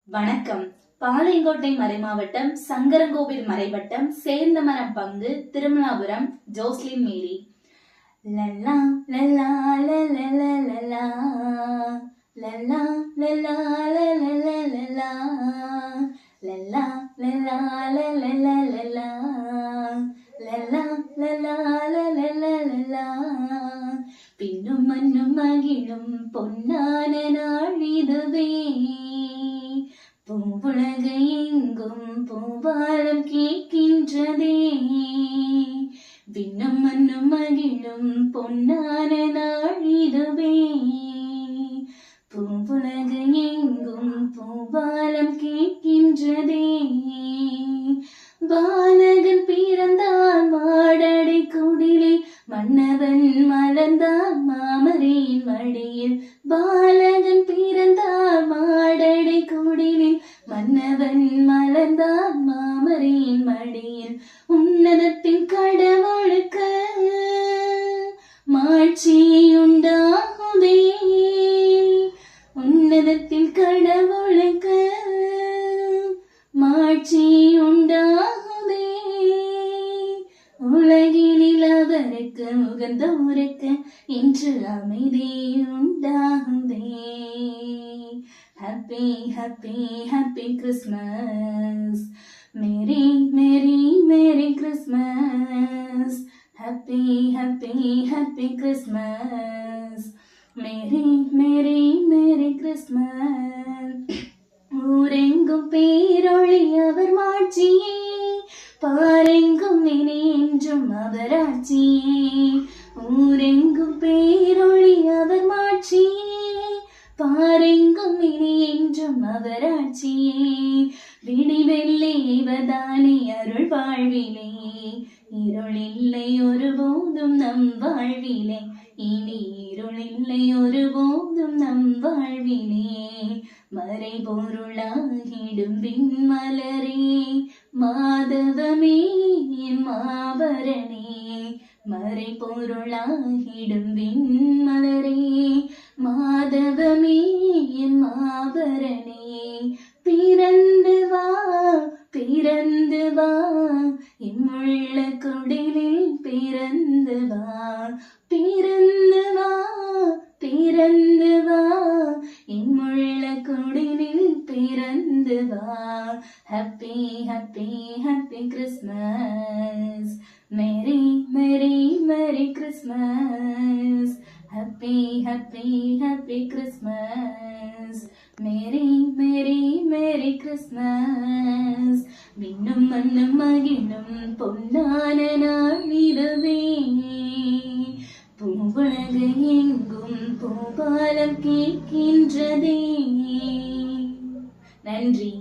வணக்கம். பாளையங்கோட்டை மறைமாவட்டம், சங்கரங்கோவில் மறைவட்டம், சேர்ந்தமரம் பங்கு, திருமலாபுரம், ஜோஸ்லின் மேரி. லல்லா லல்லா லல்லா லல்லா லல்லா லல்லா லல்லா லல்லா லல்லா லல்லா லல்லா லல்லா லல்லா லல்லா. பின்னும் மண்ணும் மகிழும் பொன்னான நாள் இதுவே, பூவுலகு எங்கும் பூபாலம் கேட்கின்றதே. விண்ணும் மண்ணும் மகிழும் பொன்னான நாள் இதுவே, பூவுலகு எங்கும் பூபாலம் கேட்கின்றதே. பாலகன் பிறந்தான் மாடடை குடிலே, மன்னவன் மலர்ந்தான் மாமரின் மடியில். பாலகன் பிறந்தான் மாடடை குடிலே, மன்னவன் மலர்ந்தான் மாமரின் மடியில். உன்னதத்தின் கடவுளுக்கு மாட்சியுண்டாகுதே, உன்னதத்தின் கடவுளுக்கு மாட்சியுண்டாகுதே. உலகினில் அவருக்கு உகந்தோருக்கு இன்று அமைதி உண்டாகுதே. Happy happy happy Christmas, merry merry merry Christmas. Happy happy happy Christmas, merry merry merry Christmas. ஊரெங்கும் பேரொளி அவர் மாட்சியே, பாரெங்கும் இனி என்றும் அவர் ஆட்சியே. ஊரெங்கும் பேரொளி அவர் மாட்சியே, பாரெங்கும் இனி என்றும் அவர் ஆட்சியே. விடிவெள்ளி இவர்தானே அருள் வாழ்விலே, இருளில்லை ஒருபோதும் நம் வாழ்விலே. இனி இருளில்லை ஒருபோதும் நம் வாழ்விலே. மறை பொருளாகிடும் விண்மலரே, மாதவமே என் மாபரணே. மறை பொருளாகிடும் விண்மலரே, மாதவமே என் மாபரணே. பிறந்து வா பிறந்து வா, இம்முள்ள குடிலில் பிறந்து வா. பிறந்து வா பிறந்து வா, இம்முள்ள குடிலில் பிறந்து வா. Happy happy happy Christmas, merry merry merry Christmas. Happy happy happy Christmas, merry merry merry Christmas. விண்ணும் மண்ணும் மகிழும் பொன்னான நாள் இதுவே, பூவுலகு எங்கும் பூபாலம் கேட்கின்றதே. நன்றி.